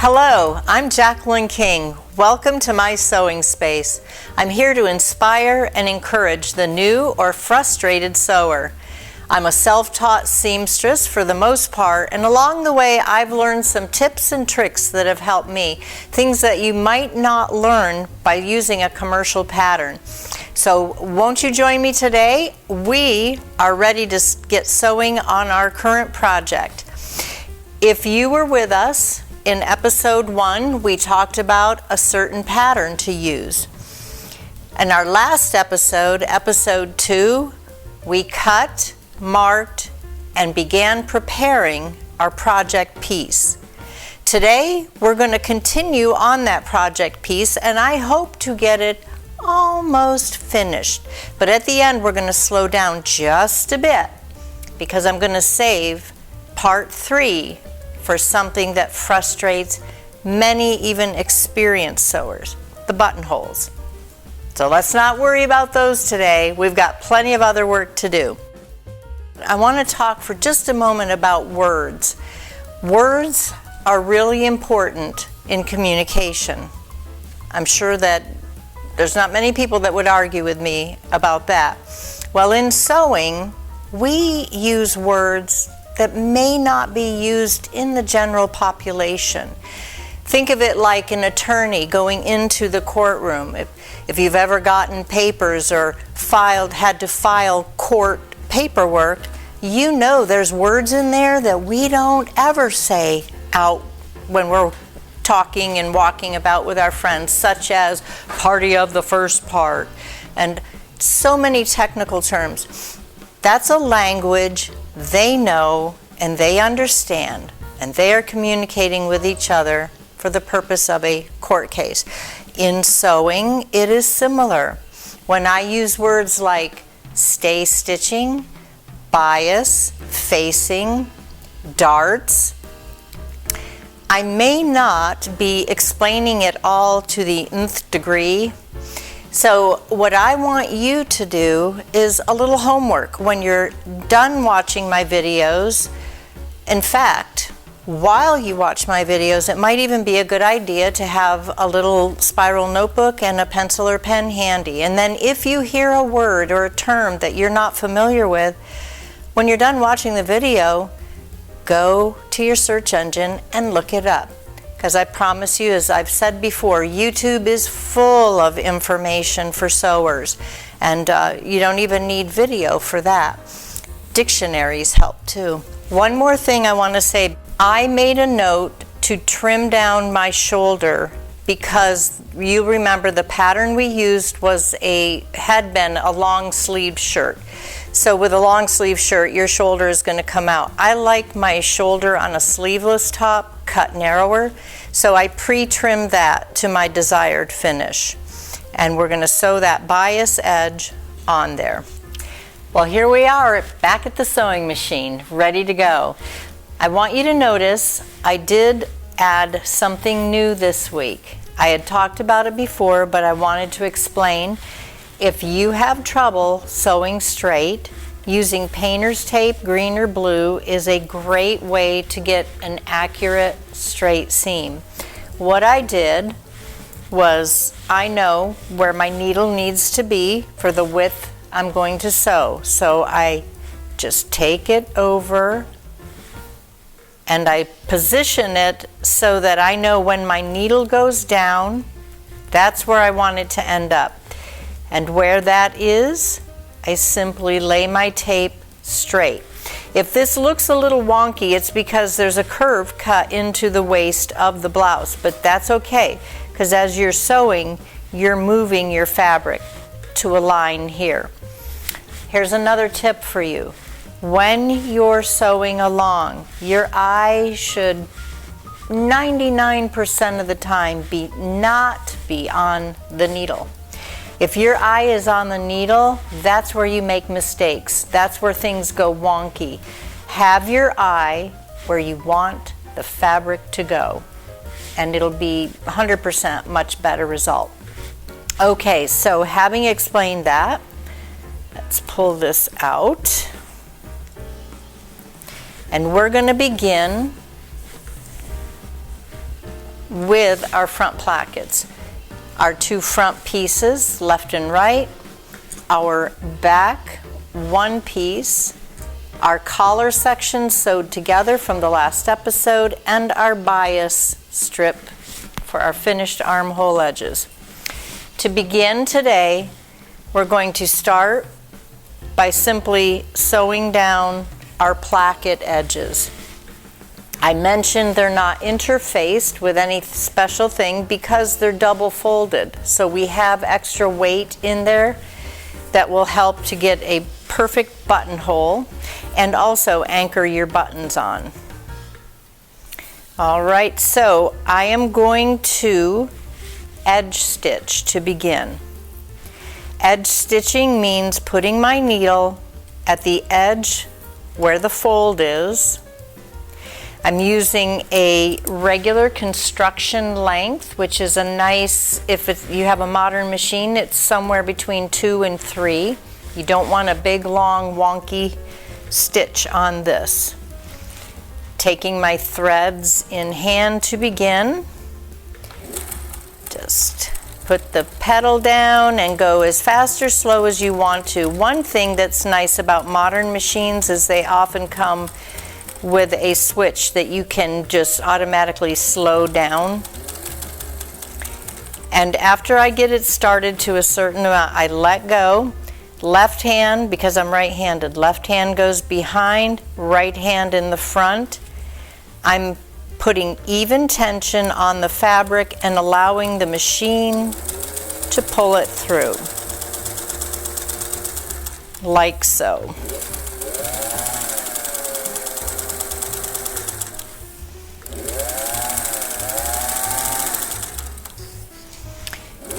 Hello, I'm Jacqueline King. Welcome to my sewing space. I'm here to inspire and encourage the new or frustrated sewer. I'm a self-taught seamstress for the most part, and along the way I've learned some tips and tricks that have helped me, things that you might not learn by using a commercial pattern. So won't you join me today? We are ready to get sewing on our current project. If you were with us in episode 1, we talked about a certain pattern to use. In our last episode, episode 2, we cut, marked, and began preparing our project piece. Today, we're going to continue on that project piece, and I hope to get it almost finished. But at the end, we're going to slow down just a bit because I'm going to save part 3 for something that frustrates many even experienced sewers, the buttonholes. So let's not worry about those today. We've got plenty of other work to do. I want to talk for just a moment about words. Words are really important in communication. I'm sure that there's not many people that would argue with me about that. Well, in sewing, we use words that may not be used in the general population. Think of it like an attorney going into the courtroom. If you've ever gotten papers or had to file court paperwork, you know there's words in there that we don't ever say out when we're talking and walking about with our friends, such as party of the first part, and so many technical terms. That's a language they know and they understand, and they are communicating with each other for the purpose of a court case. In sewing, it is similar. When I use words like stay stitching, bias, facing, darts, I may not be explaining it all to the nth degree. So what I want you to do is a little homework. When you're done watching my videos, in fact, while you watch my videos, it might even be a good idea to have a little spiral notebook and a pencil or pen handy. And then if you hear a word or a term that you're not familiar with, when you're done watching the video, go to your search engine and look it up. Because I promise you, as I've said before, YouTube is full of information for sewers, and you don't even need video for that. Dictionaries help too. One more thing I want to say. I made a note to trim down my shoulder because you remember the pattern we used had been a long sleeve shirt. So with a long sleeve shirt, your shoulder is going to come out. I like my shoulder on a sleeveless top cut narrower, so I pre-trimmed that to my desired finish. And we're going to sew that bias edge on there. Well, here we are back at the sewing machine, ready to go. I want you to notice I did add something new this week. I had talked about it before, but I wanted to explain. If you have trouble sewing straight, using painter's tape, green or blue, is a great way to get an accurate straight seam. What I did was, I know where my needle needs to be for the width I'm going to sew. So I just take it over and I position it so that I know when my needle goes down, that's where I want it to end up. And where that is, I simply lay my tape straight. If this looks a little wonky, it's because there's a curve cut into the waist of the blouse, but that's okay, because as you're sewing, you're moving your fabric to a line here. Here's another tip for you. When you're sewing along, your eye should 99% of the time not be on the needle. If your eye is on the needle, that's where you make mistakes. That's where things go wonky. Have your eye where you want the fabric to go, and it'll be 100% much better result. Okay, so having explained that, let's pull this out. And we're going to begin with our front plackets. Our two front pieces, left and right, our back one piece, our collar section sewed together from the last episode, and our bias strip for our finished armhole edges. To begin today, we're going to start by simply sewing down our placket edges. I mentioned they're not interfaced with any special thing because they're double folded. So we have extra weight in there that will help to get a perfect buttonhole and also anchor your buttons on. All right, so I am going to edge stitch to begin. Edge stitching means putting my needle at the edge where the fold is. I'm using a regular construction length, which is a nice, if you have a modern machine, it's somewhere between 2 and 3. You don't want a big, long, wonky stitch on this. Taking my threads in hand to begin. Just put the pedal down and go as fast or slow as you want to. One thing that's nice about modern machines is they often come with a switch that you can just automatically slow down. And after I get it started to a certain amount, I let go. Left hand, because I'm right-handed, left hand goes behind, right hand in the front. I'm putting even tension on the fabric and allowing the machine to pull it through, like so.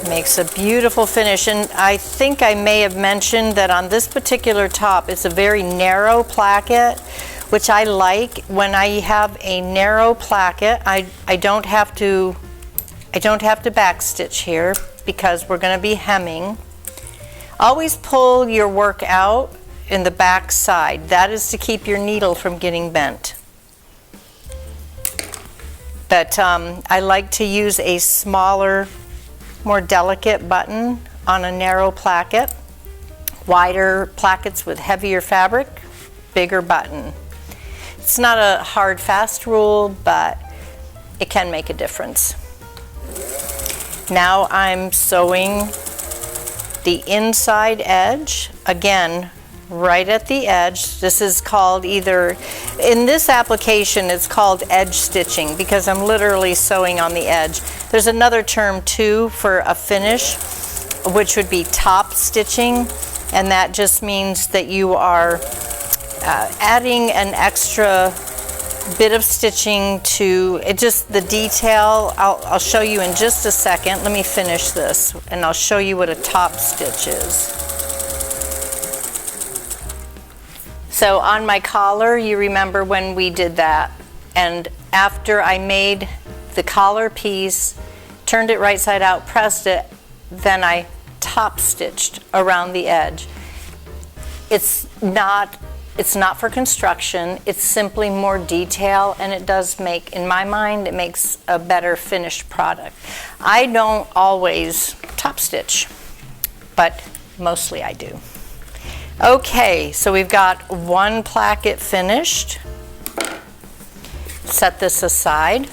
Makes a beautiful finish, and I think I may have mentioned that on this particular top it's a very narrow placket, which I like. When I have a narrow placket, I don't have to backstitch here because we're going to be hemming. Always pull your work out in the back side. That is to keep your needle from getting bent. But I like to use a smaller, more delicate button on a narrow placket. Wider plackets with heavier fabric, bigger button. It's not a hard, fast rule, but it can make a difference. Now I'm sewing the inside edge, again, right at the edge. This is called either, in this application, it's called edge stitching because I'm literally sewing on the edge. There's another term too for a finish, which would be top stitching, and that just means that you are adding an extra bit of stitching to it, just the detail. I'll show you in just a second. Let me finish this and I'll show you what a top stitch is. So on my collar, you remember when we did that, and after I made the collar piece, turned it right side out, pressed it, then I top stitched around the edge. It's not for construction, it's simply more detail, and it does make, in my mind, it makes a better finished product. I don't always top stitch, but mostly I do. Okay, so we've got one placket finished. Set this aside.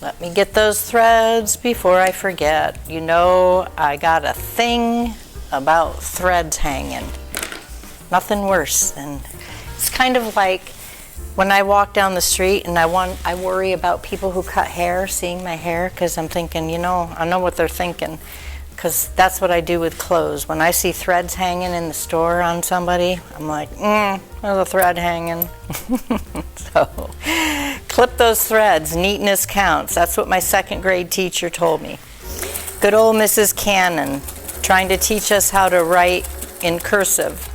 Let me get those threads before I forget. You know, I got a thing about threads hanging. Nothing worse than, it's kind of like when I walk down the street and I worry about people who cut hair, seeing my hair, because I'm thinking, you know, I know what they're thinking, because that's what I do with clothes. When I see threads hanging in the store on somebody, I'm like, there's a thread hanging. So, clip those threads, neatness counts. That's what my second grade teacher told me. Good old Mrs. Cannon, trying to teach us how to write in cursive.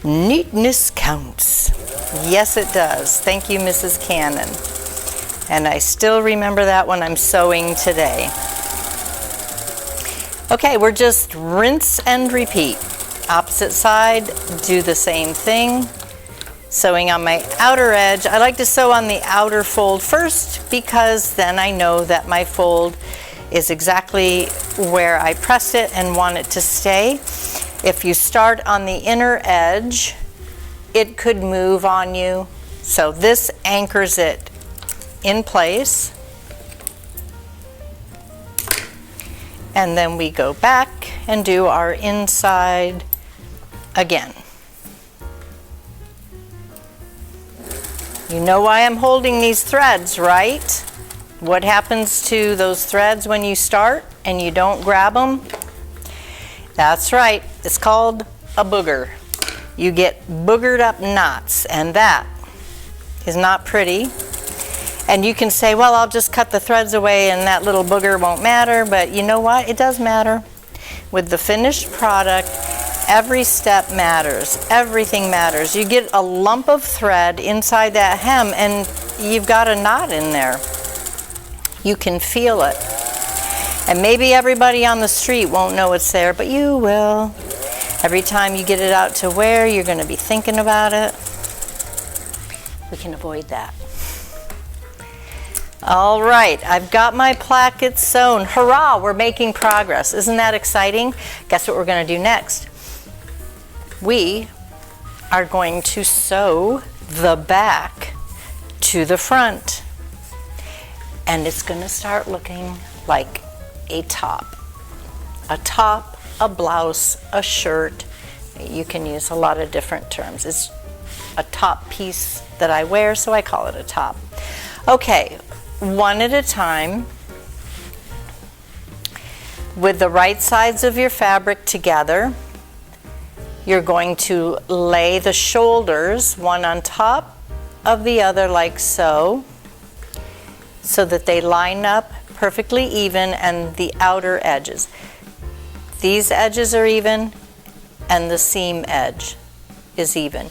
Neatness counts. Yes, it does. Thank you, Mrs. Cannon. And I still remember that when I'm sewing today. Okay, we're just rinse and repeat. Opposite side, do the same thing. Sewing on my outer edge. I like to sew on the outer fold first because then I know that my fold is exactly where I pressed it and want it to stay. If you start on the inner edge, it could move on you. So this anchors it in place. And then we go back and do our inside again. You know why I'm holding these threads, right? What happens to those threads when you start and you don't grab them? That's right, it's called a booger. You get boogered up knots, and that is not pretty. And you can say, well, I'll just cut the threads away and that little booger won't matter, but you know what? It does matter. With the finished product, every step matters. Everything matters. You get a lump of thread inside that hem and you've got a knot in there. You can feel it. And maybe everybody on the street won't know it's there, but you will. Every time you get it out to wear, you're going to be thinking about it. We can avoid that. All right, I've got my placket sewn. Hurrah, we're making progress. Isn't that exciting? Guess what we're going to do next? We are going to sew the back to the front. And it's going to start looking like a top. A top, a blouse, a shirt. You can use a lot of different terms. It's a top piece that I wear, so I call it a top. Okay, one at a time. With the right sides of your fabric together, you're going to lay the shoulders one on top of the other like so that they line up perfectly even, and the outer edges. These edges are even and the seam edge is even.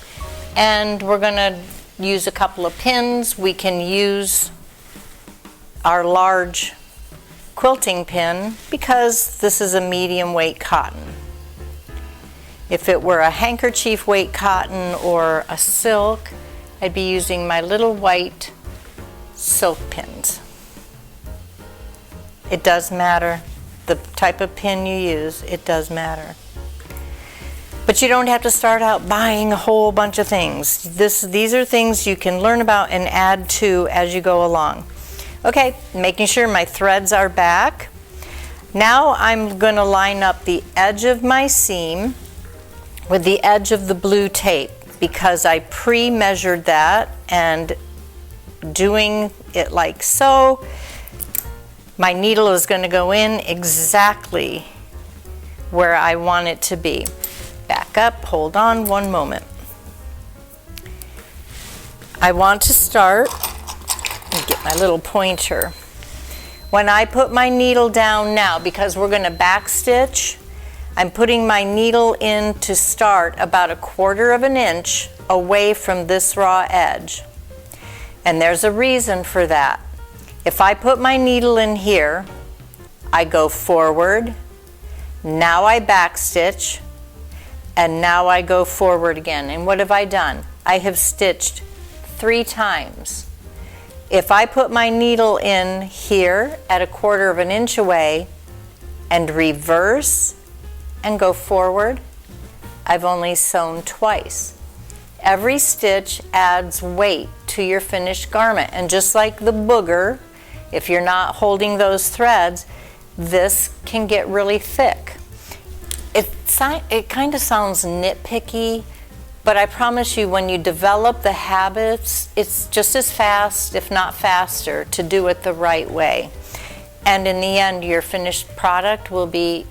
And we're going to use a couple of pins. We can use our large quilting pin because this is a medium weight cotton. If it were a handkerchief weight cotton or a silk, I'd be using my little white silk pins. It does matter. The type of pin you use, it does matter. But you don't have to start out buying a whole bunch of things. These are things you can learn about and add to as you go along. Okay, making sure my threads are back. Now I'm going to line up the edge of my seam with the edge of the blue tape because I pre-measured that, and doing it like so, my needle is going to go in exactly where I want it to be. Back up, hold on one moment. I want to start, and get my little pointer. When I put my needle down now, because we're going to back stitch, I'm putting my needle in to start about 1/4 of an inch away from this raw edge. And there's a reason for that. If I put my needle in here, I go forward, now I back stitch, and now I go forward again. And what have I done? I have stitched 3 times. If I put my needle in here at 1/4 of an inch away and reverse and go forward, I've only sewn twice. Every stitch adds weight to your finished garment, and just like the booger, if you're not holding those threads, this can get really thick. It kind of sounds nitpicky, but I promise you when you develop the habits, it's just as fast, if not faster, to do it the right way. And in the end, your finished product will be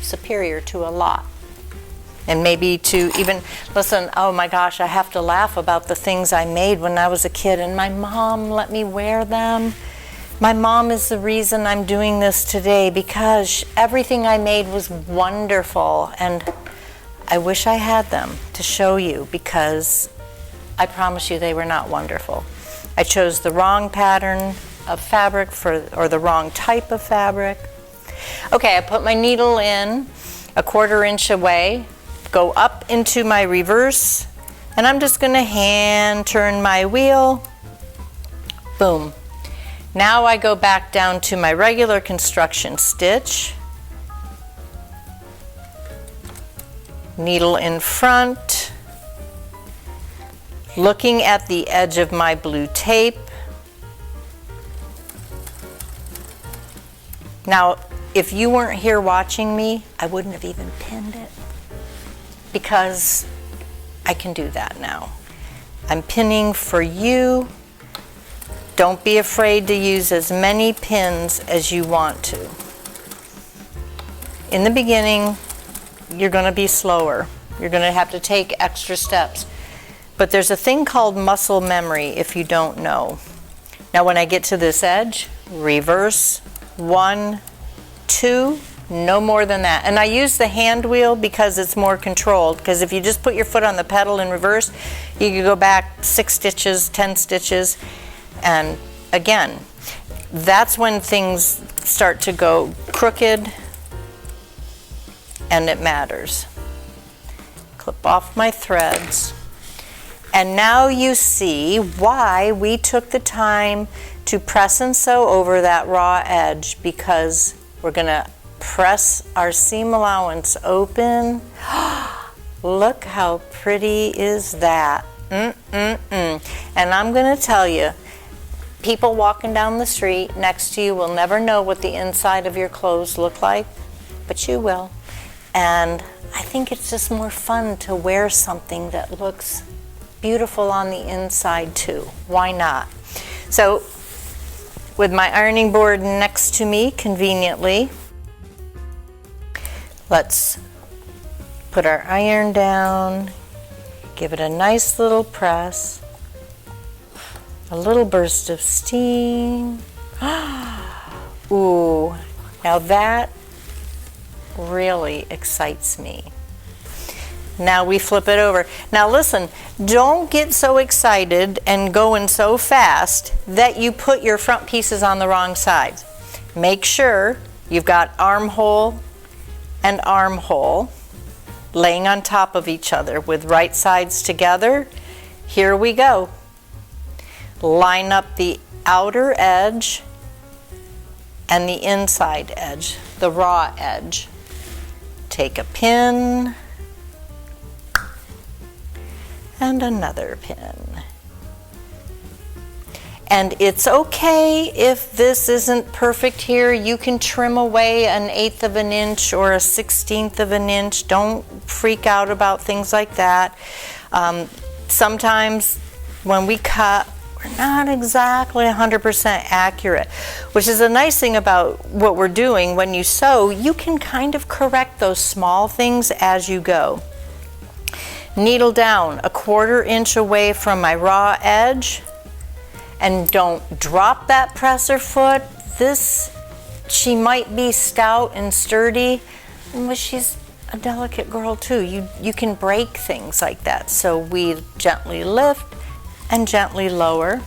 superior to a lot. And maybe to even, listen, oh my gosh, I have to laugh about the things I made when I was a kid and my mom let me wear them. My mom is the reason I'm doing this today because everything I made was wonderful, and I wish I had them to show you because I promise you they were not wonderful. I chose the wrong pattern of fabric or the wrong type of fabric. Okay, I put my needle in 1/4 inch away, go up into my reverse And I'm just going to hand turn my wheel. Boom. Now I go back down to my regular construction stitch. Needle in front. Looking at the edge of my blue tape. Now, if you weren't here watching me, I wouldn't have even pinned it, because I can do that now. I'm pinning for you. Don't be afraid to use as many pins as you want to. In the beginning, you're going to be slower. You're going to have to take extra steps. But there's a thing called muscle memory if you don't know. Now when I get to this edge, reverse, 1, 2, no more than that. And I use the hand wheel because it's more controlled, because if you just put your foot on the pedal in reverse, you can go back 6 stitches, 10 stitches, and again, that's when things start to go crooked and it matters. Clip off my threads. And now you see why we took the time to press and sew over that raw edge, because we're going to press our seam allowance open. Look how pretty is that. And I'm going to tell you, people walking down the street next to you will never know what the inside of your clothes look like, but you will. And I think it's just more fun to wear something that looks beautiful on the inside too. Why not? So with my ironing board next to me conveniently, let's put our iron down, give it a nice little press, a little burst of steam. Ooh, now that really excites me. Now we flip it over. Now listen, don't get so excited and going so fast that you put your front pieces on the wrong sides. Make sure you've got armhole and armhole laying on top of each other with right sides together. Here we go. Line up the outer edge and the inside edge, the raw edge. Take a pin and another pin. And it's okay if this isn't perfect here. You can trim away 1/8 of an inch or 1/16 of an inch. Don't freak out about things like that. Sometimes when we cut, we're not exactly 100% accurate, which is a nice thing about what we're doing. When you sew, you can kind of correct those small things as you go. Needle down 1/4 inch away from my raw edge, and don't drop that presser foot. She might be stout and sturdy, but she's a delicate girl too. You can break things like that. So we gently lift and gently lower.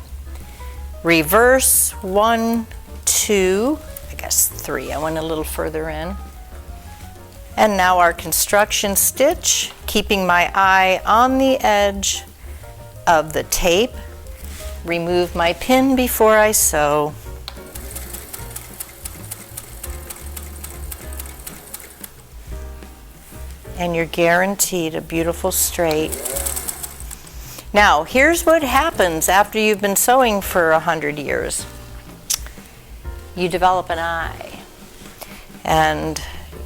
Reverse, 1, 2, I guess 3. I went a little further in. And now our construction stitch, keeping my eye on the edge of the tape. Remove my pin before I sew. And you're guaranteed a beautiful straight. Now, here's what happens after you've been sewing for 100 years. You develop an eye. And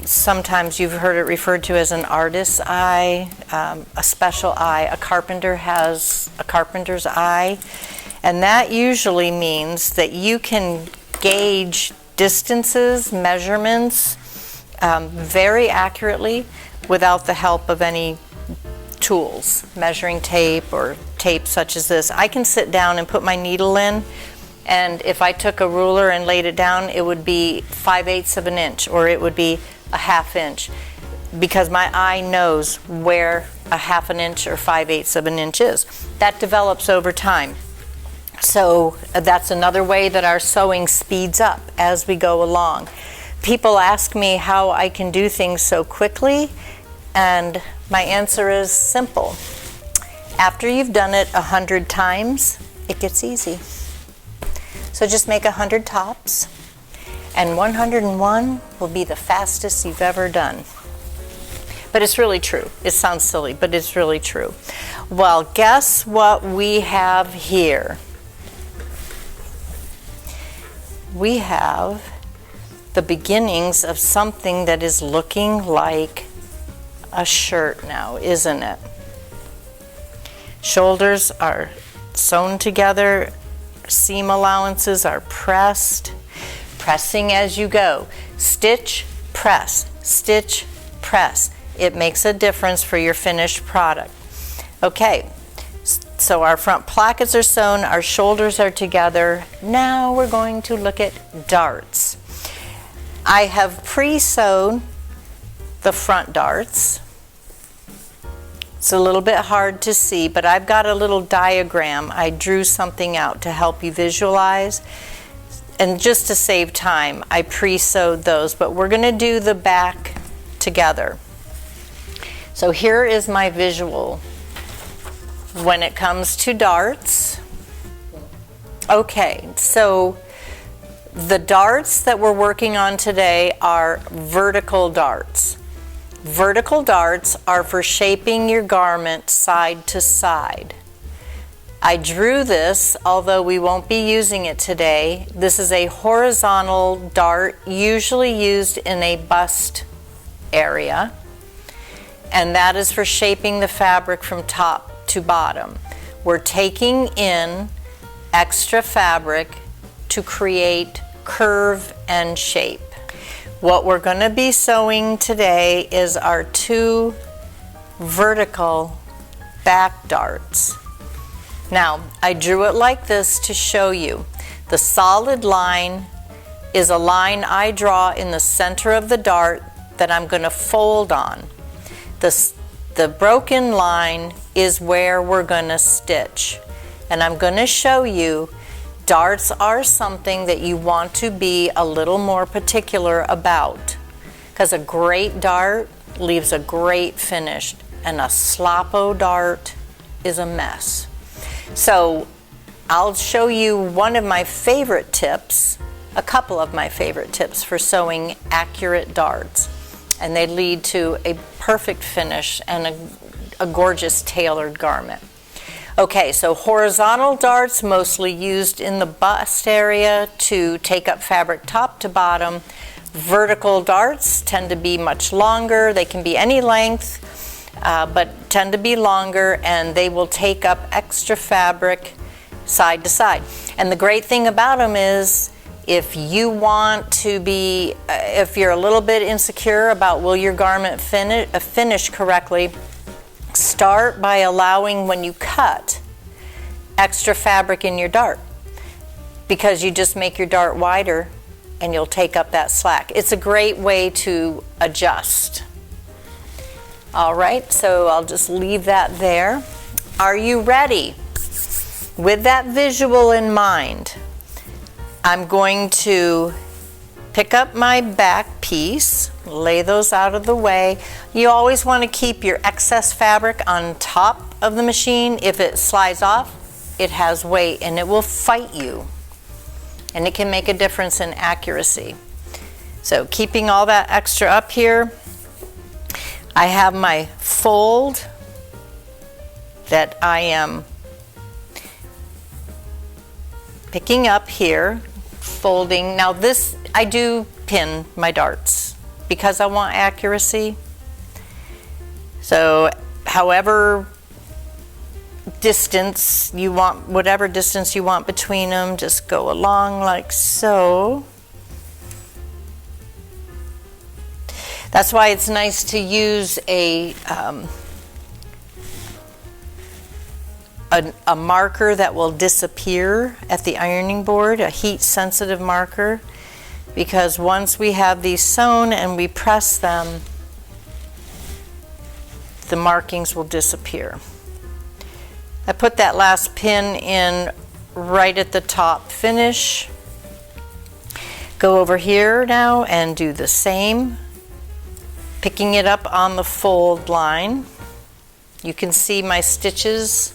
sometimes you've heard it referred to as an artist's eye, a special eye. A carpenter has a carpenter's eye. And that usually means that you can gauge distances, measurements very accurately without the help of any tools, measuring tape or tape such as this. I can sit down and put my needle in, and if I took a ruler and laid it down, it would be 5/8 of an inch, or it would be a 1/2 inch, because my eye knows where a 1/2 an inch or 5/8 of an inch is. That develops over time. So that's another way that our sewing speeds up as we go along. People ask me how I can do things so quickly, and my answer is simple. After you've done it 100 times, it gets easy. So just make 100 tops, and 101 will be the fastest you've ever done. But it's really true. It sounds silly, but it's really true. Well, guess what we have here? We have the beginnings of something that is looking like a shirt now, isn't it? Shoulders are sewn together, seam allowances are pressed, pressing as you go. Stitch, press, stitch, press. It makes a difference for your finished product. Okay, so our front plackets are sewn, our shoulders are together. Now we're going to look at darts. I have pre-sewn the front darts. It's a little bit hard to see, but I've got a little diagram. I drew something out to help you visualize. And just to save time, I pre-sewed those, but we're going to do the back together. So here is my visual when it comes to darts. Okay, so the darts that we're working on today are vertical darts. Vertical darts are for shaping your garment side to side. I drew this, although we won't be using it today. This is a horizontal dart, usually used in a bust area, and that is for shaping the fabric from top to bottom. We're taking in extra fabric to create curve and shape. What we're going to be sewing today is our 2 vertical back darts. Now, I drew it like this to show you. The solid line is a line I draw in the center of the dart that I'm going to fold on. The broken line is where we're going to stitch. And I'm going to show you darts are something that you want to be a little more particular about, because a great dart leaves a great finish, and a sloppo dart is a mess. So I'll show you one of my favorite tips, a couple of my favorite tips for sewing accurate darts, and they lead to a perfect finish and a gorgeous tailored garment. Okay, so horizontal darts, mostly used in the bust area to take up fabric top to bottom. Vertical darts tend to be much longer. They can be any length, but tend to be longer, and they will take up extra fabric side to side. And the great thing about them is, if you want to be, if you're a little bit insecure about will your garment finish correctly, start by allowing, when you cut, extra fabric in your dart, because you just make your dart wider and you'll take up that slack. It's a great way to adjust. All right, so I'll just leave that there. Are you ready? With that visual in mind, I'm going to pick up my back piece, lay those out of the way. You always want to keep your excess fabric on top of the machine. If it slides off, it has weight and it will fight you, and it can make a difference in accuracy. So keeping all that extra up here, I have my fold that I am picking up here, folding. Now this, I do pin my darts because I want accuracy. So however distance you want, whatever distance you want between them, just go along like so. That's why it's nice to use a marker that will disappear at the ironing board, a heat sensitive marker, because once we have these sewn and we press them, the markings will disappear. I put that last pin in right at the top finish. Go over here now and do the same, picking it up on the fold line. You can see my stitches.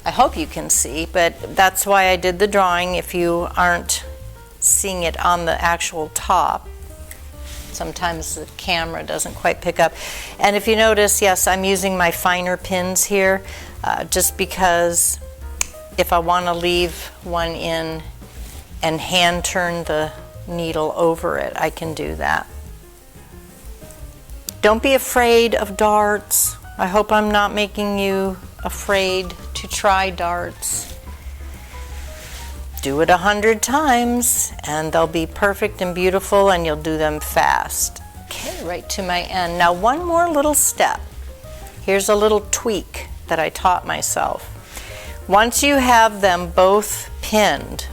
I hope you can see, but that's why I did the drawing if you aren't seeing it on the actual top. Sometimes the camera doesn't quite pick up. And if you notice, yes, I'm using my finer pins here just because if I want to leave one in and hand turn the needle over it, I can do that. Don't be afraid of darts. I hope I'm not making you afraid to try darts. Do it 100 times and they'll be perfect and beautiful, and you'll do them fast. Okay, right to my end. Now one more little step. Here's a little tweak that I taught myself. Once you have them both pinned,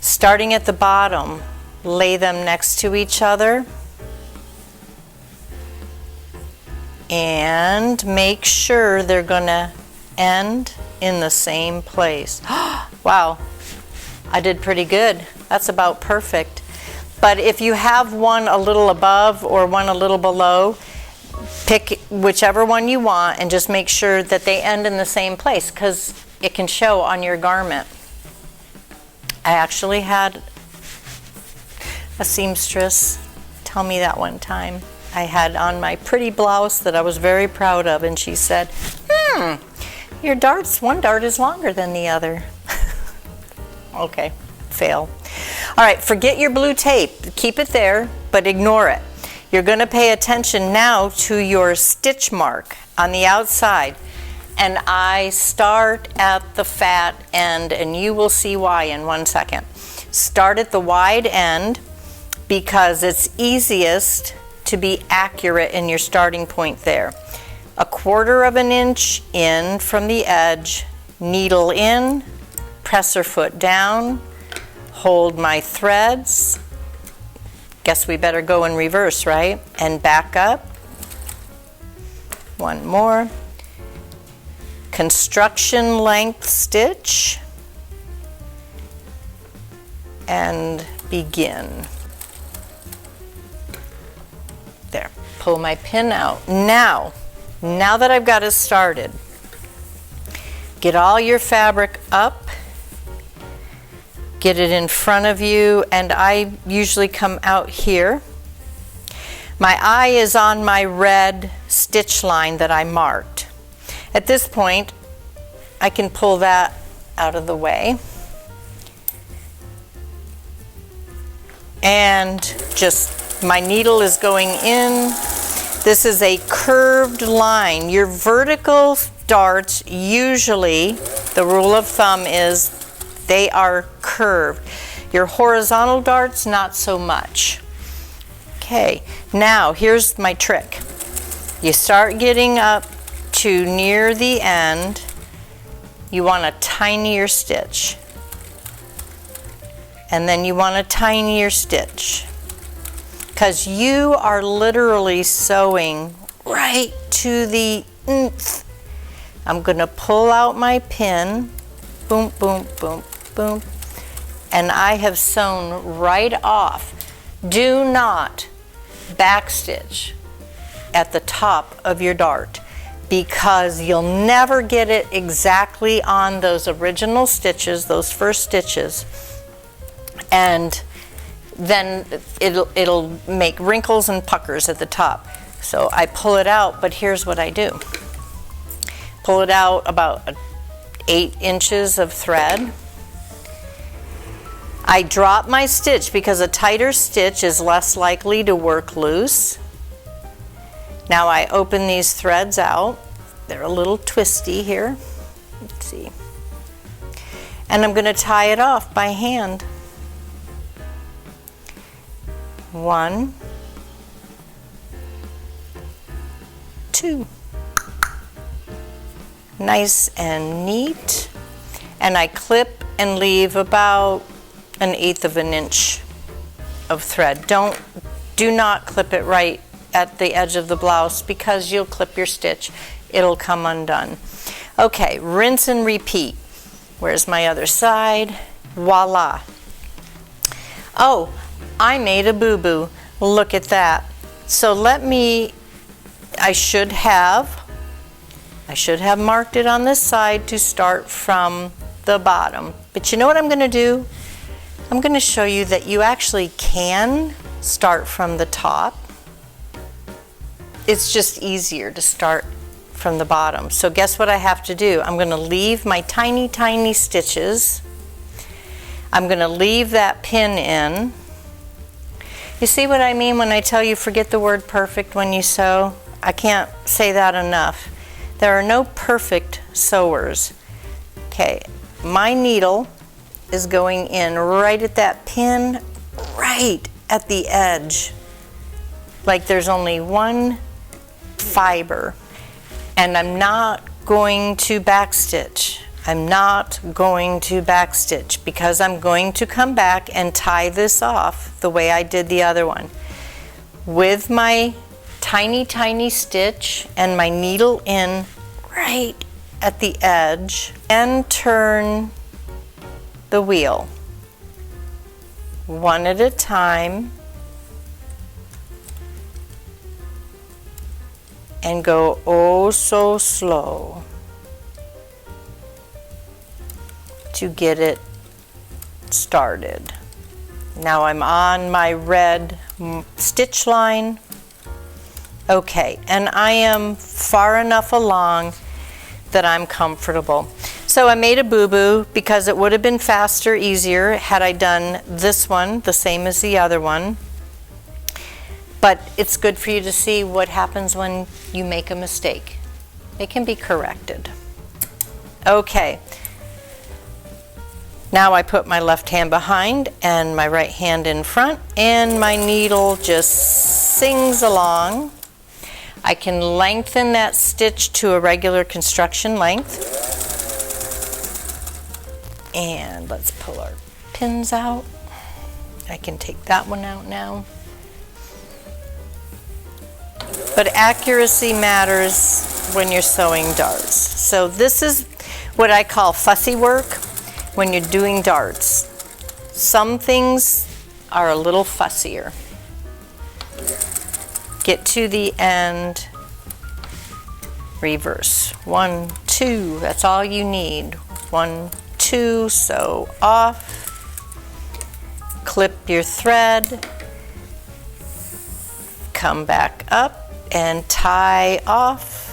starting at the bottom, lay them next to each other and make sure they're gonna end in the same place. Wow, I did pretty good. That's about perfect. But if you have one a little above or one a little below, pick whichever one you want and just make sure that they end in the same place, because it can show on your garment. I actually had a seamstress tell me that one time. I had on my pretty blouse that I was very proud of, and she said, your darts, one dart is longer than the other. Okay, fail. All right, forget your blue tape. Keep it there, but ignore it. You're going to pay attention now to your stitch mark on the outside. And I start at the fat end, and you will see why in 1 second. Start at the wide end because it's easiest to be accurate in your starting point there. 1/4 of an inch in from the edge, needle in, presser foot down, hold my threads. Guess we better go in reverse, right? And back up. One more. Construction length stitch and begin. There, pull my pin out. Now that I've got it started, get all your fabric up, get it in front of you, and I usually come out here. My eye is on my red stitch line that I marked. At this point, I can pull that out of the way and just my needle is going in. This is a curved line. Your vertical darts, usually the rule of thumb is they are curved. Your horizontal darts, not so much. Okay, now here's my trick. You start getting up to near the end, you want a tinier stitch. And then you want a tinier stitch. Because you are literally sewing right to the nth. I'm going to pull out my pin, boom, boom, boom, boom, and I have sewn right off. Do not backstitch at the top of your dart, because you'll never get it exactly on those original stitches, those first stitches, and then it'll make wrinkles and puckers at the top. So I pull it out, but here's what I do. Pull it out about 8 inches of thread. I drop my stitch because a tighter stitch is less likely to work loose. Now I open these threads out. They're a little twisty here. Let's see. And I'm going to tie it off by hand. 1, 2. Nice and neat. And I clip and leave about 1/8 of an inch of thread. Do not clip it right at the edge of the blouse, because you'll clip your stitch. It'll come undone. Okay, rinse and repeat. Where's my other side? Voila. Oh, I made a boo-boo. Look at that. So let me I should have marked it on this side to start from the bottom. But you know what I'm going to do? I'm going to show you that you actually can start from the top. It's just easier to start from the bottom. So guess what I have to do? I'm going to leave my tiny, tiny stitches. I'm going to leave that pin in. You see what I mean when I tell you forget the word perfect when you sew? I can't say that enough. There are no perfect sewers. Okay, my needle is going in right at that pin, right at the edge. Like there's only one fiber. And I'm not going to backstitch. I'm not going to backstitch because I'm going to come back and tie this off the way I did the other one. With my tiny, tiny stitch and my needle in right at the edge, and turn the wheel one at a time and go oh so slow to get it started. Now I'm on my red stitch line. Okay, and I am far enough along that I'm comfortable. So I made a boo-boo because it would have been faster, easier had I done this one the same as the other one. But it's good for you to see what happens when you make a mistake. It can be corrected. Okay. Now I put my left hand behind and my right hand in front, and my needle just sings along. I can lengthen that stitch to a regular construction length. And let's pull our pins out. I can take that one out now. But accuracy matters when you're sewing darts. So this is what I call fussy work when you're doing darts. Some things are a little fussier. Get to the end, reverse. 1, 2, that's all you need. 1, 2, sew off, clip your thread, come back up and tie off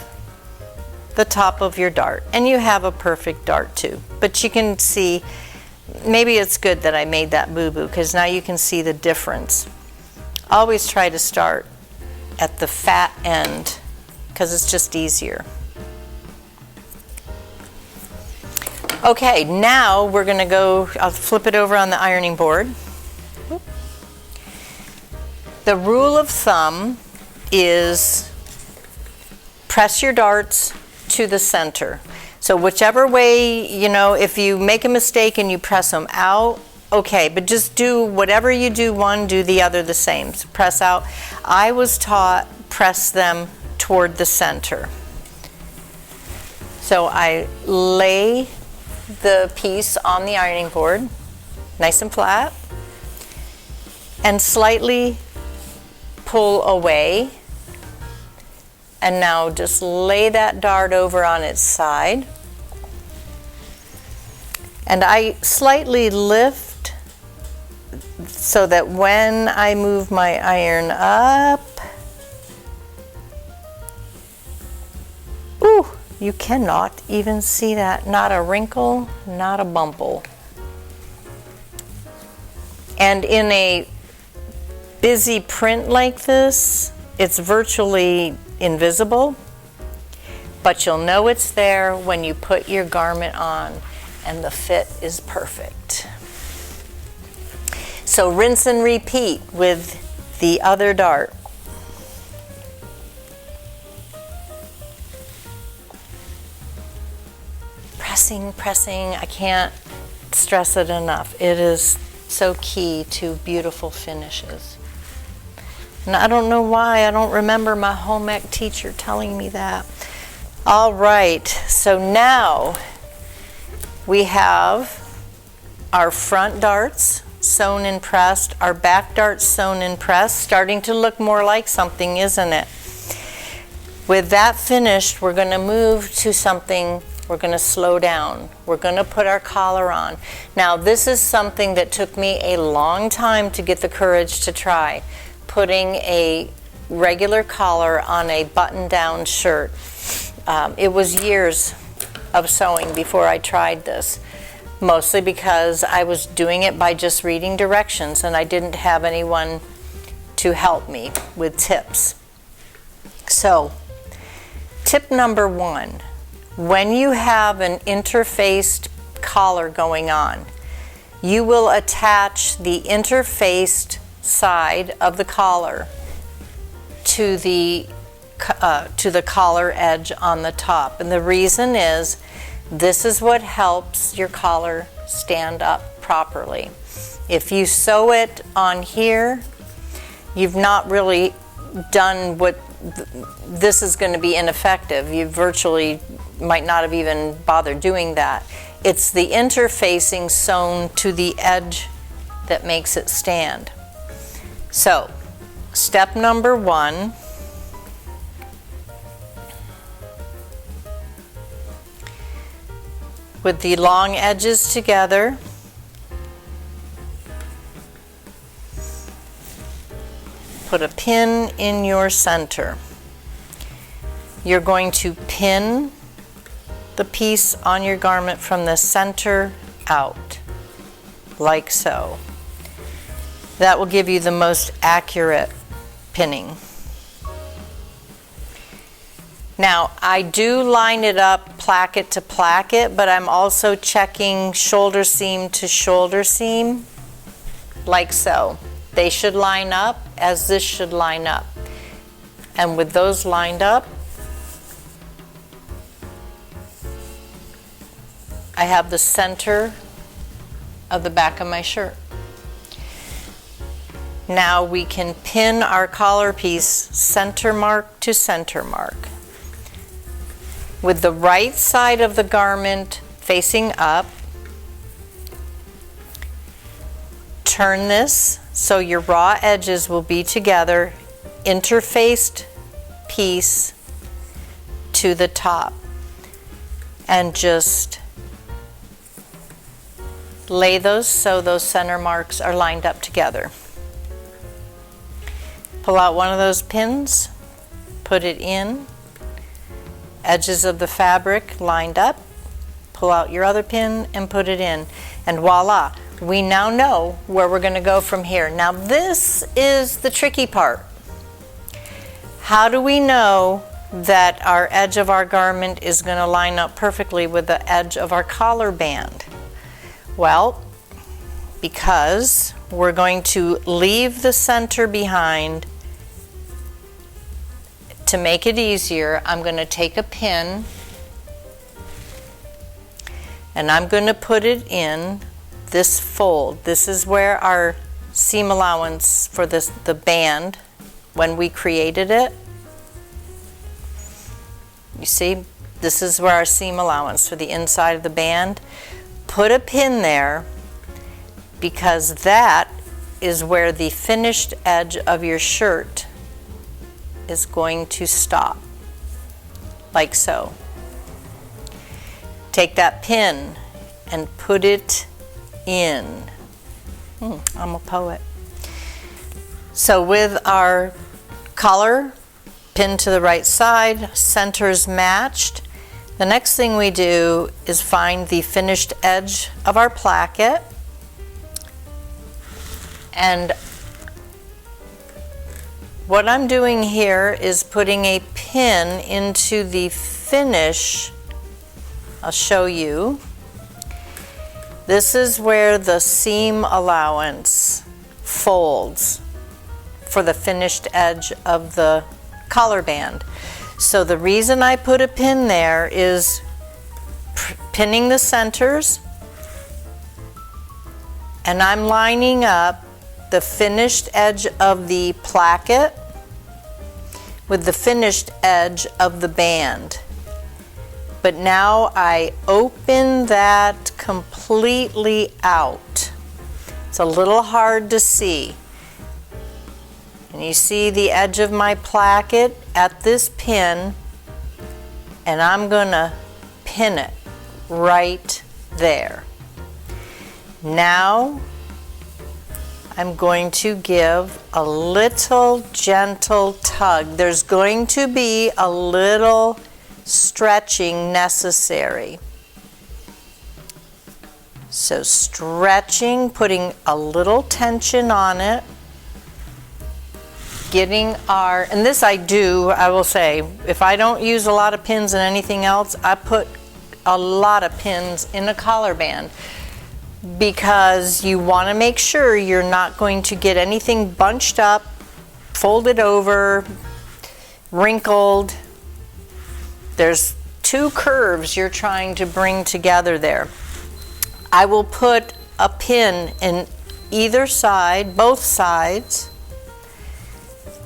the top of your dart. And you have a perfect dart too. But you can see, maybe it's good that I made that boo-boo because now you can see the difference. Always try to start at the fat end because it's just easier. Okay, now we're going to go, I'll flip it over on the ironing board. The rule of thumb is press your darts to the center. So whichever way, you know, if you make a mistake and you press them out, okay, but just do whatever you do one, do the other the same. So press out. I was taught press them toward the center. So I lay the piece on the ironing board, nice and flat, and slightly pull away. And now just lay that dart over on its side. And I slightly lift so that when I move my iron up, ooh, you cannot even see that. Not a wrinkle, not a bumple. And in a busy print like this, it's virtually invisible, but you'll know it's there when you put your garment on and the fit is perfect. So rinse and repeat with the other dart. Pressing, pressing, I can't stress it enough. It is so key to beautiful finishes. And I don't know why, I don't remember my home ec teacher telling me that. All right, so now we have our front darts sewn and pressed, our back darts sewn and pressed, starting to look more like something, isn't it? With that finished, we're going to move to something, we're going to slow down. We're going to put our collar on. Now, this is something that took me a long time to get the courage to try, putting a regular collar on a button-down shirt. It was years of sewing before I tried this, mostly because I was doing it by just reading directions and I didn't have anyone to help me with tips. So, tip number 1, when you have an interfaced collar going on, you will attach the interfaced side of the collar to the collar edge on the top. And the reason is, this is what helps your collar stand up properly. If you sew it on here, you've not really done what this is going to be ineffective. You virtually might not have even bothered doing that. It's the interfacing sewn to the edge that makes it stand. So, step number 1, with the long edges together, put a pin in your center. You're going to pin the piece on your garment from the center out, like so. That will give you the most accurate pinning. Now, I do line it up placket to placket, but I'm also checking shoulder seam to shoulder seam, like so. They should line up as this should line up. And with those lined up, I have the center of the back of my shirt. Now we can pin our collar piece center mark to center mark. With the right side of the garment facing up, turn this so your raw edges will be together, interfaced piece to the top, and just lay those so those center marks are lined up together. Pull out one of those pins, put it in, edges of the fabric lined up, pull out your other pin and put it in, and voila, we now know where we're going to go from here. Now this is the tricky part. How do we know that our edge of our garment is going to line up perfectly with the edge of our collar band? Well, because we're going to leave the center behind. To make it easier, I'm going to take a pin and I'm going to put it in this fold. This is where our seam allowance for the band, when we created it, you see, this is where our seam allowance for the inside of the band. Put a pin there because that is where the finished edge of your shirt is going to stop, like so. Take that pin and put it in. I'm a poet. So with our collar pinned to the right side, centers matched, the next thing we do is find the finished edge of our placket, and what I'm doing here is putting a pin into the finish. I'll show you. This is where the seam allowance folds for the finished edge of the collar band. So the reason I put a pin there is pinning the centers, and I'm lining up the finished edge of the placket with the finished edge of the band. But now I open that completely out. It's a little hard to see. And you see the edge of my placket at this pin, and I'm going to pin it right there. Now I'm going to give a little gentle tug. There's going to be a little stretching necessary. So stretching, putting a little tension on it, getting our, and this I will say, if I don't use a lot of pins and anything else, I put a lot of pins in a collar band, because you want to make sure you're not going to get anything bunched up, folded over, wrinkled. There's two curves you're trying to bring together there. I will put a pin in either side, both sides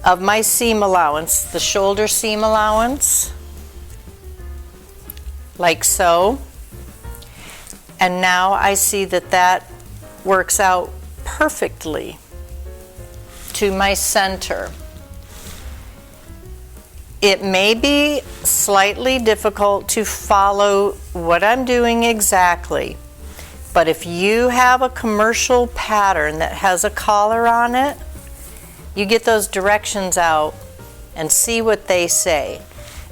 of my seam allowance, the shoulder seam allowance, like so. And now I see that that works out perfectly to my center. It may be slightly difficult to follow what I'm doing exactly, but if you have a commercial pattern that has a collar on it, you get those directions out and see what they say.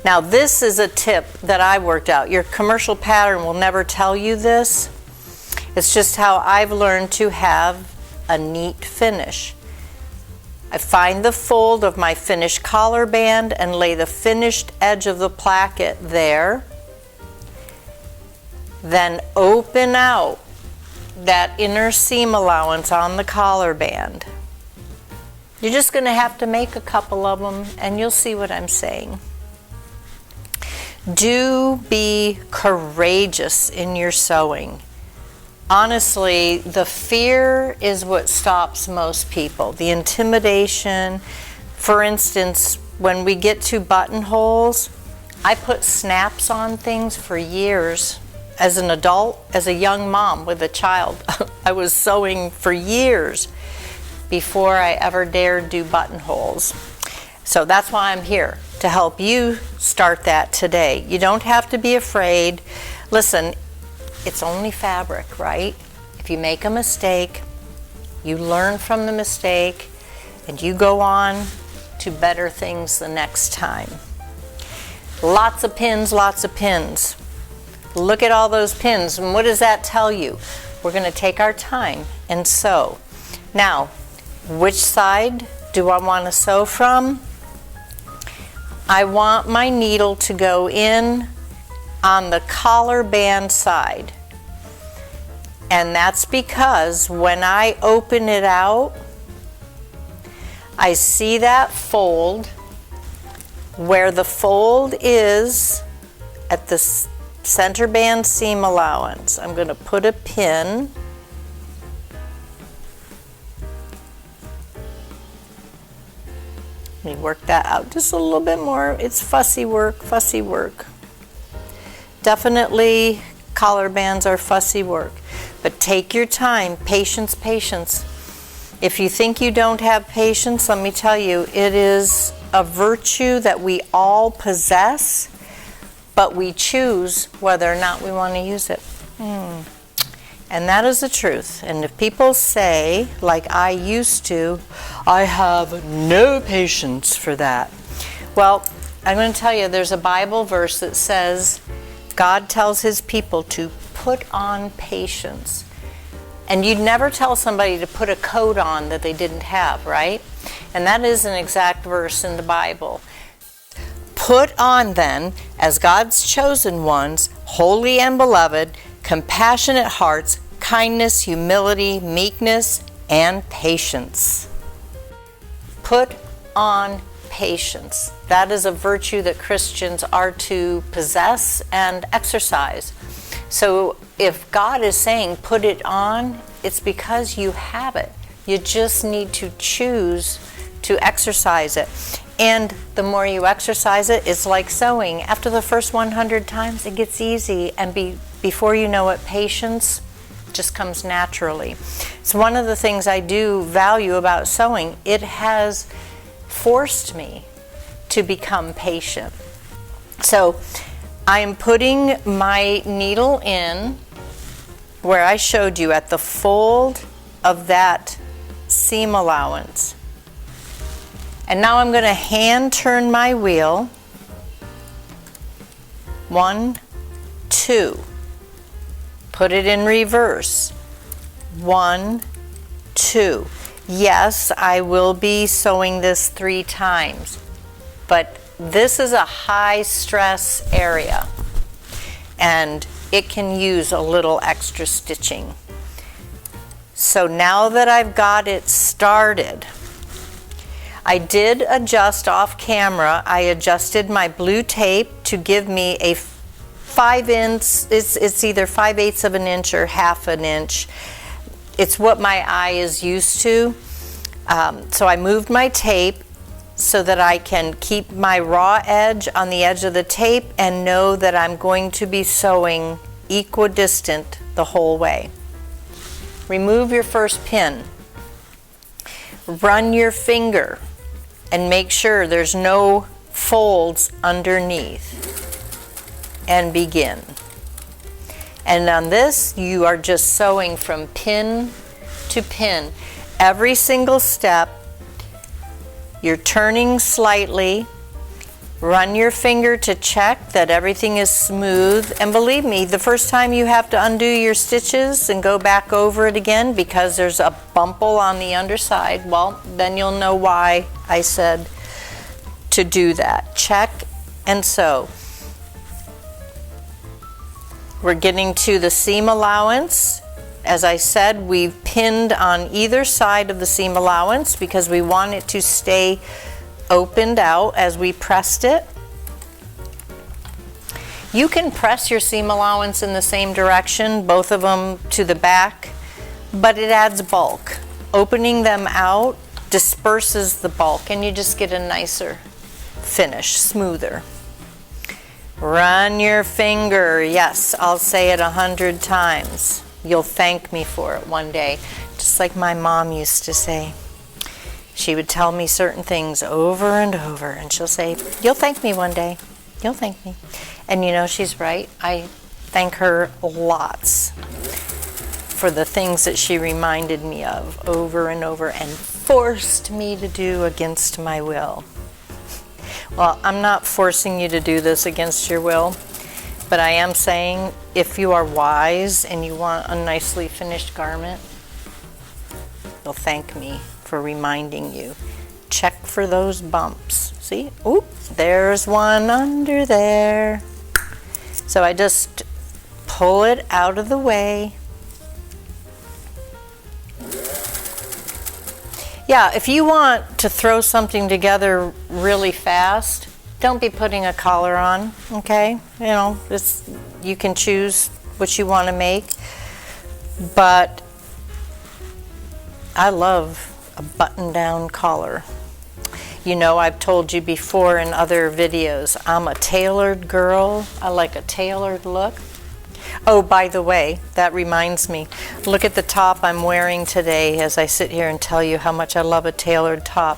Now this is a tip that I worked out. Your commercial pattern will never tell you this. It's just how I've learned to have a neat finish. I find the fold of my finished collar band and lay the finished edge of the placket there. Then open out that inner seam allowance on the collar band. You're just going to have to make a couple of them and you'll see what I'm saying. Do be courageous in your sewing. Honestly, the fear is what stops most people. The intimidation. For instance, when we get to buttonholes, I put snaps on things for years. As an adult, as a young mom with a child, I was sewing for years before I ever dared do buttonholes. So that's why I'm here, to help you start that today. You don't have to be afraid. Listen, it's only fabric, right? If you make a mistake, you learn from the mistake, and you go on to better things the next time. Lots of pins, lots of pins. Look at all those pins, and what does that tell you? We're going to take our time and sew. Now, which side do I want to sew from? I want my needle to go in on the collar band side. And that's because when I open it out, I see that fold. Where the fold is at the center band seam allowance, I'm going to put a pin. Let me work that out just a little bit more. It's fussy work, fussy work. Definitely collar bands are fussy work, but take your time. Patience, patience. If you think you don't have patience, let me tell you, it is a virtue that we all possess, but we choose whether or not we want to use it. And that is the truth. And if people say, like I used to, I have no patience for that. Well, I'm going to tell you, there's a Bible verse that says, God tells his people to put on patience. And you'd never tell somebody to put a coat on that they didn't have, right? And that is an exact verse in the Bible. Put on then, as God's chosen ones, holy and beloved, compassionate hearts, kindness, humility, meekness, and patience. Put on patience. That is a virtue that Christians are to possess and exercise. So if God is saying put it on, it's because you have it. You just need to choose to exercise it. And the more you exercise it, it's like sewing. After the first 100 times, it gets easy, and before you know it, patience just comes naturally. It's one of the things I do value about sewing. It has forced me to become patient. So I am putting my needle in where I showed you at the fold of that seam allowance. And now I'm going to hand turn my wheel. 1, 2. Put it in reverse. 1, 2. Yes, I will be sewing this 3 times, but this is a high stress area and it can use a little extra stitching. So now that I've got it started, I did adjust off camera. I adjusted my blue tape to give me a 5 inch, it's either 5/8 of an inch or 1/2 an inch. It's what my eye is used to. So I moved my tape so that I can keep my raw edge on the edge of the tape and know that I'm going to be sewing equidistant the whole way. Remove your first pin. Run your finger and make sure there's no folds underneath and begin. And on this, you are just sewing from pin to pin. Every single step, you're turning slightly. Run your finger to check that everything is smooth. And believe me, the first time you have to undo your stitches and go back over it again because there's a bumple on the underside, well, then you'll know why I said to do that. Check and sew. We're getting to the seam allowance. As I said, we've pinned on either side of the seam allowance because we want it to stay opened out as we pressed it. You can press your seam allowance in the same direction, both of them to the back, but it adds bulk. Opening them out disperses the bulk and you just get a nicer finish, smoother. Run your finger. Yes, I'll say it 100 times. You'll thank me for it one day, just like my mom used to say. She would tell me certain things over and over, and she'll say, "You'll thank me one day. You'll thank me." And you know, she's right. I thank her lots for the things that she reminded me of over and over and forced me to do against my will. Well, I'm not forcing you to do this against your will, but I am saying if you are wise and you want a nicely finished garment, you'll thank me for reminding you. Check for those bumps. See? Oop, there's one under there. So I just pull it out of the way. Yeah, if you want to throw something together really fast, don't be putting a collar on, okay? You know, you can choose what you want to make, but I love a button-down collar. You know, I've told you before in other videos, I'm a tailored girl. I like a tailored look. Oh, by the way, that reminds me. Look at the top I'm wearing today as I sit here and tell you how much I love a tailored top.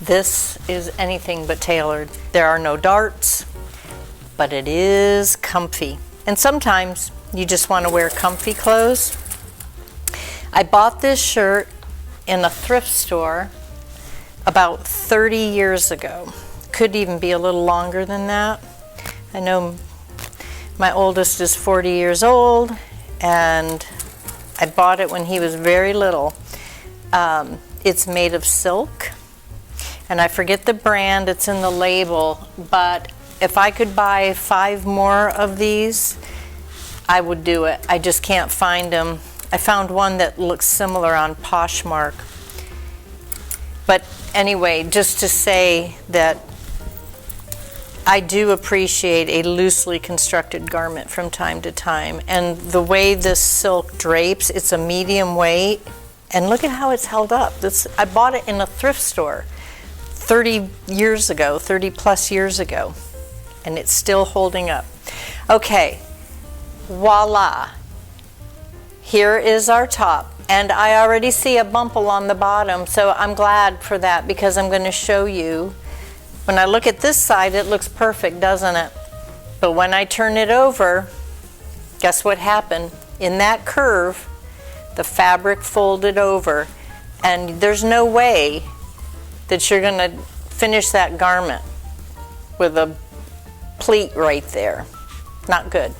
This is anything but tailored. There are no darts, but it is comfy. And sometimes you just want to wear comfy clothes. I bought this shirt in a thrift store about 30 years ago. Could even be a little longer than that. I know my oldest is 40 years old, and I bought it when he was very little. It's made of silk, and I forget the brand, it's in the label, but if I could buy 5 more of these, I would do it. I just can't find them. I found one that looks similar on Poshmark. But anyway, just to say that I do appreciate a loosely constructed garment from time to time. And the way this silk drapes, it's a medium weight. And look at how it's held up. I bought it in a thrift store 30 years ago, 30 plus years ago. And it's still holding up. Okay, voila. Here is our top. And I already see a bump along the bottom, so I'm glad for that because I'm going to show you. When I look at this side, it looks perfect, doesn't it? But when I turn it over, guess what happened? In that curve, the fabric folded over, and there's no way that you're going to finish that garment with a pleat right there. Not good.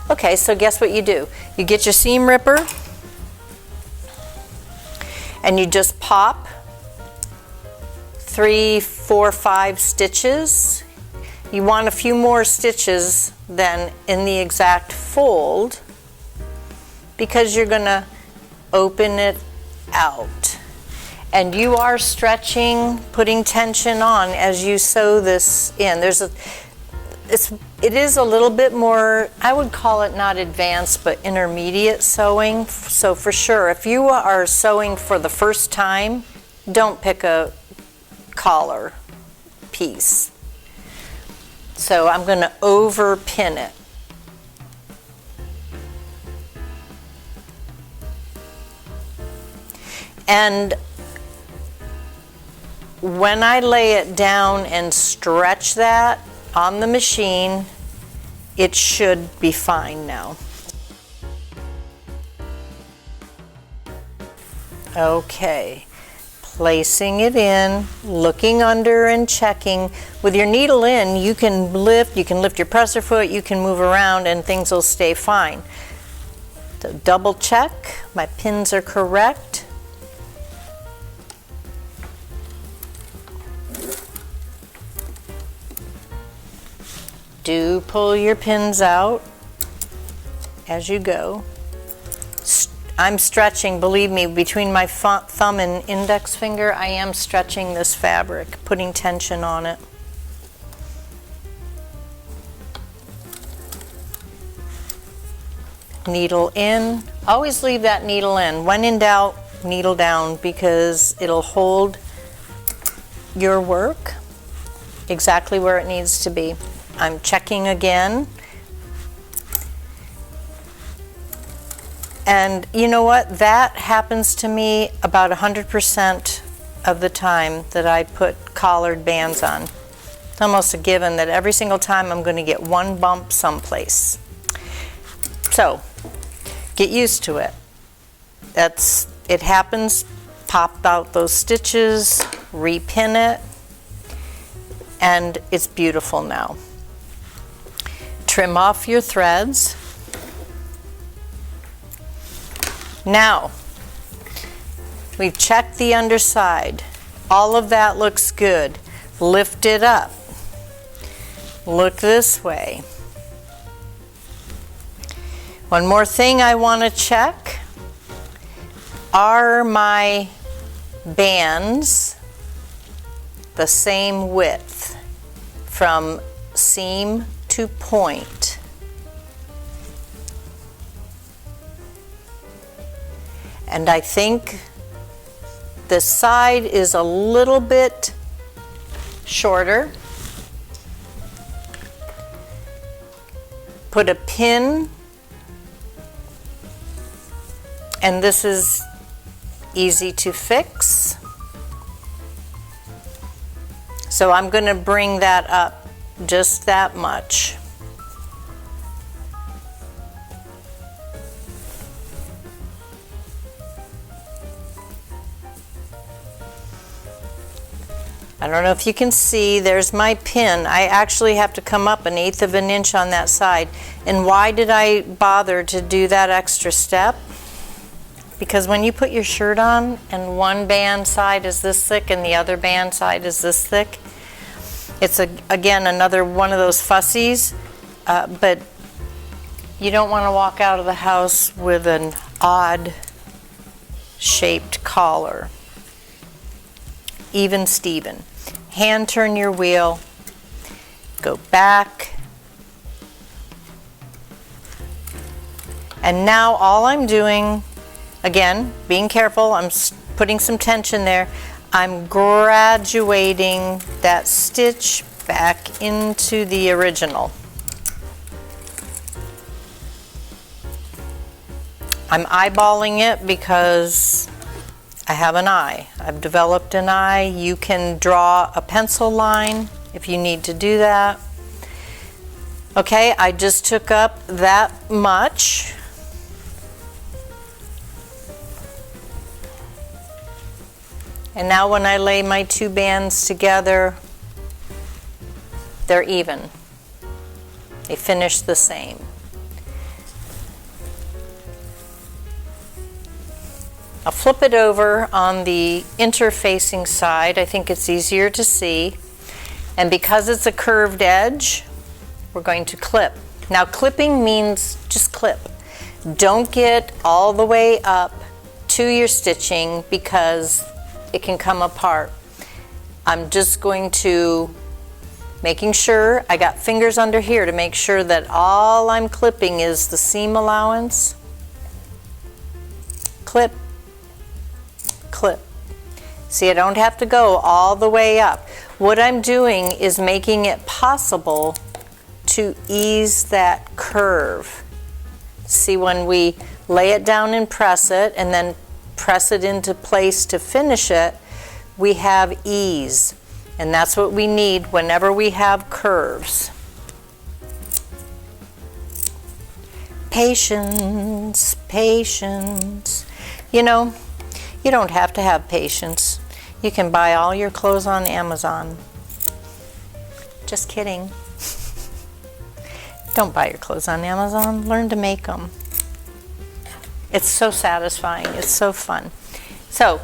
Okay, so guess what you do? You get your seam ripper and you just pop 3, 4, 5 stitches. You want a few more stitches than in the exact fold because you're going to open it out. And you are stretching, putting tension on as you sew this in. It is a little bit more, I would call it not advanced, but intermediate sewing. So for sure, if you are sewing for the first time, don't pick a collar piece. So I'm going to over pin it. And when I lay it down and stretch that on the machine, it should be fine now. Okay, placing it in, looking under and checking. With your needle in, you can lift your presser foot, you can move around and things will stay fine. So double check, my pins are correct. Do pull your pins out as you go. I'm stretching, believe me, between my thumb and index finger, I am stretching this fabric, putting tension on it. Needle in. Always leave that needle in. When in doubt, needle down because it'll hold your work exactly where it needs to be. I'm checking again. And you know what? That happens to me about 100% of the time that I put collared bands on. It's almost a given that every single time I'm going to get one bump someplace. So, get used to it. It happens. Pop out those stitches, repin it, and it's beautiful now. Trim off your threads. Now, we've checked the underside. All of that looks good. Lift it up. Look this way. One more thing I want to check. Are my bands the same width from seam to point? And I think this side is a little bit shorter. Put a pin, and this is easy to fix. So I'm going to bring that up just that much. I don't know if you can see, there's my pin. I actually have to come up 1/8 of an inch on that side. And why did I bother to do that extra step? Because when you put your shirt on and one band side is this thick and the other band side is this thick, it's again another one of those fussies, but you don't want to walk out of the house with an odd shaped collar. Even Steven. Hand turn your wheel, go back, and now all I'm doing, again, being careful, I'm putting some tension there, I'm graduating that stitch back into the original. I'm eyeballing it because I have an eye. I've developed an eye. You can draw a pencil line if you need to do that. Okay, I just took up that much. And now when I lay my two bands together, they're even. They finish the same. I'll flip it over on the interfacing side. I think it's easier to see. And because it's a curved edge, we're going to clip. Now clipping means just clip. Don't get all the way up to your stitching because it can come apart. I'm just going to, making sure, I got fingers under here to make sure that all I'm clipping is the seam allowance. Clip, clip. See, I don't have to go all the way up. What I'm doing is making it possible to ease that curve. See, when we lay it down and press it, and then press it into place to finish it, we have ease. And that's what we need whenever we have curves. Patience, patience. You know, you don't have to have patience. You can buy all your clothes on Amazon. Just kidding. Don't buy your clothes on Amazon. Learn to make them. It's so satisfying. It's so fun. So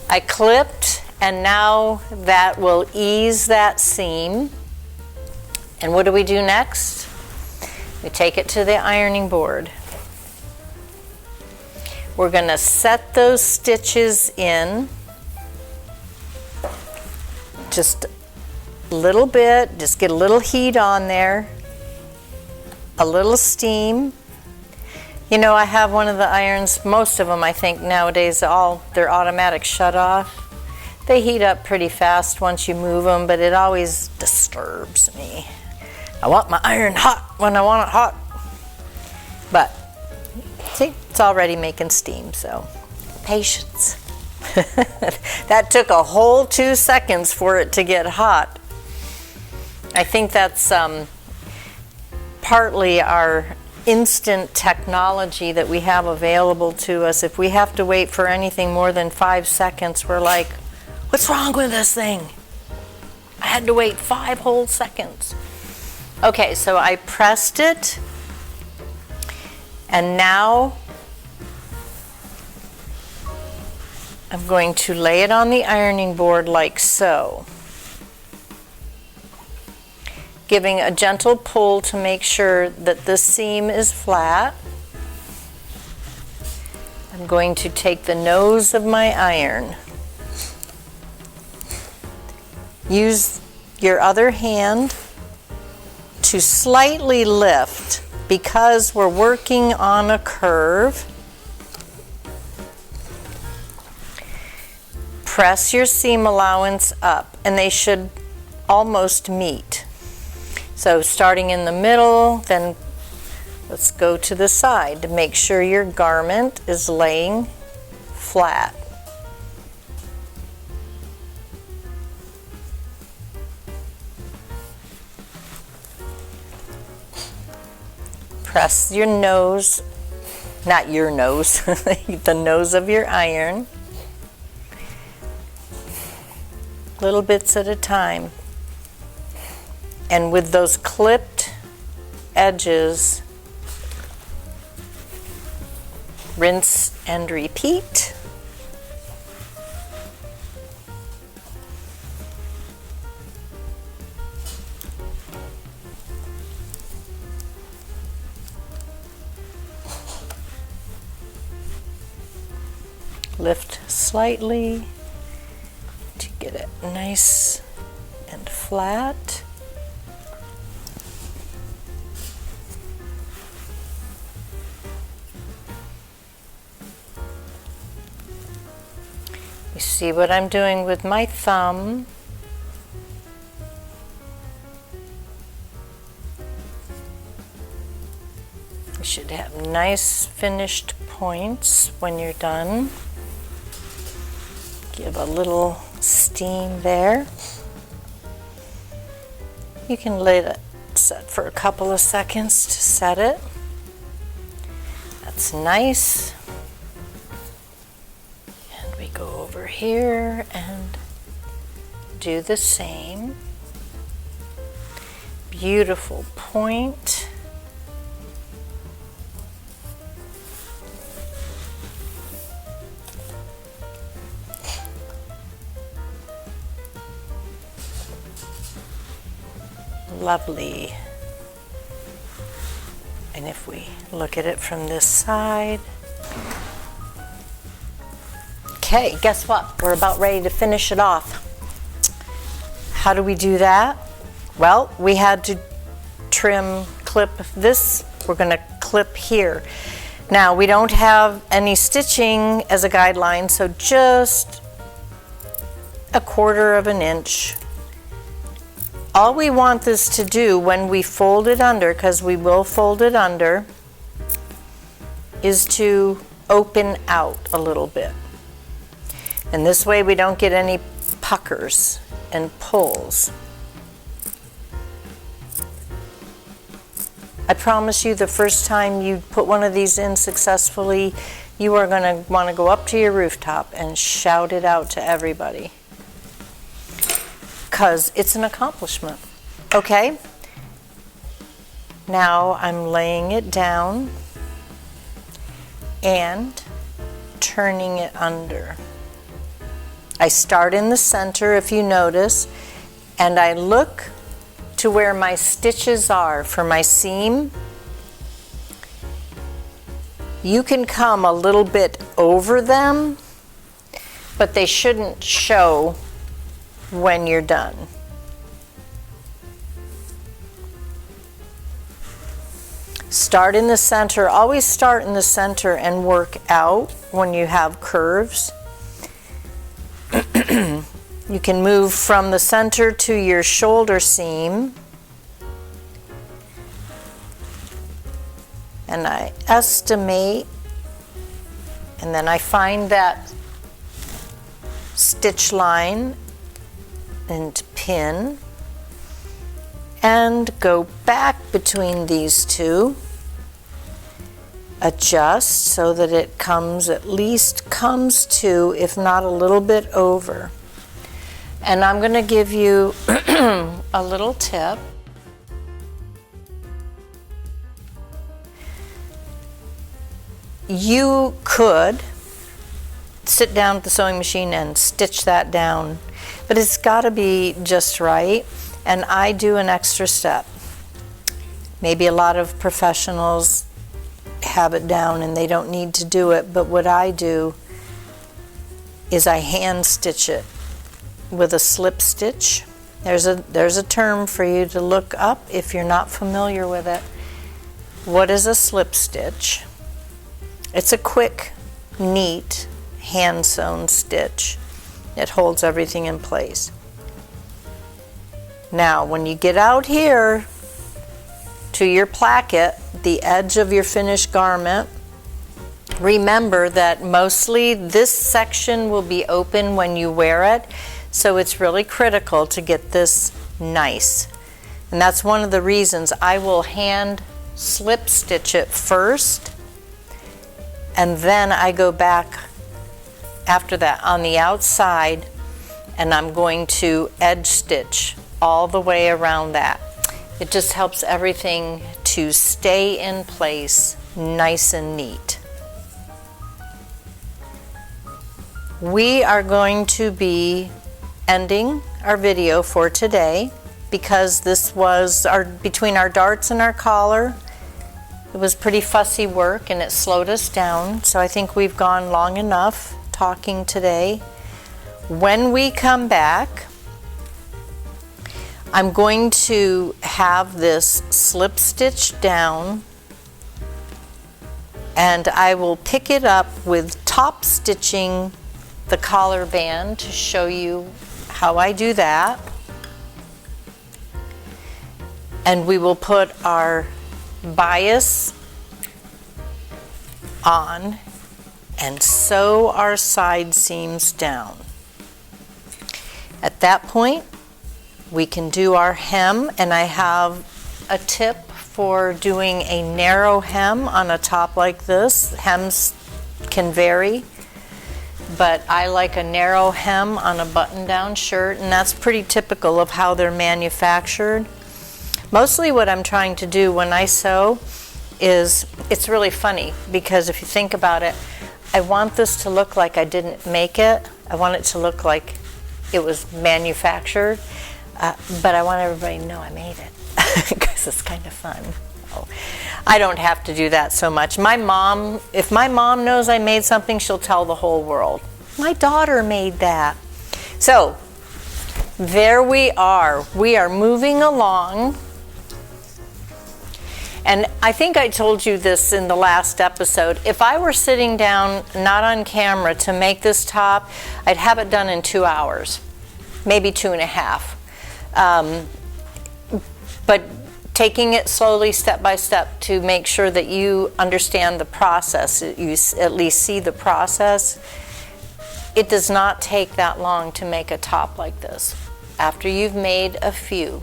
I clipped, and now that will ease that seam. And what do we do next? We take it to the ironing board. We're going to set those stitches in just a little bit. Just get a little heat on there, a little steam. You know, I have one of the irons, most of them I think nowadays, they're automatic shut off. They heat up pretty fast once you move them, but it always disturbs me. I want my iron hot when I want it hot. But, see, it's already making steam, so patience. That took a whole 2 seconds for it to get hot. I think that's partly our instant technology that we have available to us. If we have to wait for anything more than 5 seconds, we're like, what's wrong with this thing? I had to wait 5 whole seconds. Okay, so I pressed it, and now I'm going to lay it on the ironing board like so, giving a gentle pull to make sure that the seam is flat. I'm going to take the nose of my iron. Use your other hand to slightly lift because we're working on a curve. Press your seam allowance up, and they should almost meet. So starting in the middle, then let's go to the side to make sure your garment is laying flat. Press your nose, not your nose, the nose of your iron, little bits at a time. And with those clipped edges, rinse and repeat. Lift slightly to get it nice and flat. You see what I'm doing with my thumb. We should have nice finished points when you're done. Give a little steam there. You can let it set for a couple of seconds to set it. That's nice. And we go over here and do the same. Beautiful point. Lovely. And if we look at it from this side. Okay, guess what? We're about ready to finish it off. How do we do that? Well, we had to clip this. We're going to clip here. Now, we don't have any stitching as a guideline, so just 1/4 of an inch. All we want this to do when we fold it under, because we will fold it under, is to open out a little bit. And this way we don't get any puckers and pulls. I promise you, the first time you put one of these in successfully, you are going to want to go up to your rooftop and shout it out to everybody, because it's an accomplishment. Okay, now I'm laying it down and turning it under. I start in the center, if you notice, and I look to where my stitches are for my seam. You can come a little bit over them, but they shouldn't show when you're done. Start in the center. Always start in the center and work out when you have curves. You can move from the center to your shoulder seam. And I estimate, and then I find that stitch line and pin, and go back between these two. Adjust so that it comes, at least comes to, if not a little bit over. And I'm going to give you a little tip. You could sit down at the sewing machine and stitch that down, but it's got to be just right, and I do an extra step. Maybe a lot of professionals have it down and they don't need to do it, but what I do is I hand stitch it with a slip stitch. There's a term for you to look up if you're not familiar with it. What is a slip stitch? It's a quick, neat, hand sewn stitch. It holds everything in place. Now, when you get out here to your placket, the edge of your finished garment, remember that mostly this section will be open when you wear it, so it's really critical to get this nice. And that's one of the reasons I will hand slip stitch it first, and then I go back after that on the outside, and I'm going to edge stitch all the way around that. It just helps everything to stay in place nice and neat. We are going to be ending our video for today because this was between our darts and our collar. It was pretty fussy work and it slowed us down, so I think we've gone long enough talking today. When we come back, I'm going to have this slip stitch down, and I will pick it up with top stitching the collar band to show you how I do that. And we will put our bias on and sew our side seams down. At that point, we can do our hem, and I have a tip for doing a narrow hem on a top like this. Hems can vary, but I like a narrow hem on a button-down shirt, and that's pretty typical of how they're manufactured. Mostly what I'm trying to do when I sew is, it's really funny, because if you think about it, I want this to look like I didn't make it. I want it to look like it was manufactured, but I want everybody to know I made it, because it's kind of fun. I don't have to do that so much. My mom, if my mom knows I made something, she'll tell the whole world. My daughter made that. So, there we are. We are moving along. And I think I told you this in the last episode. If I were sitting down, not on camera, to make this top, I'd have it done in 2 hours, maybe 2.5. But taking it slowly, step by step, to make sure that you understand the process, you at least see the process. It does not take that long to make a top like this. After you've made a few,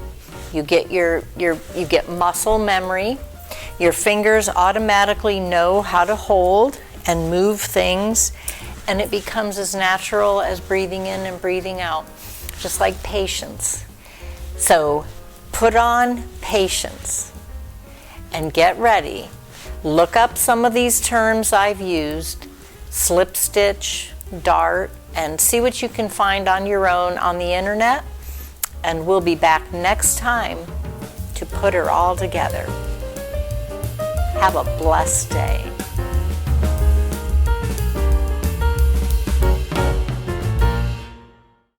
you get you get muscle memory. Your fingers automatically know how to hold and move things, and it becomes as natural as breathing in and breathing out, just like patience. So put on patience and get ready. Look up some of these terms I've used, slip stitch, dart, and see what you can find on your own on the internet. And we'll be back next time to put her all together. Have a blessed day.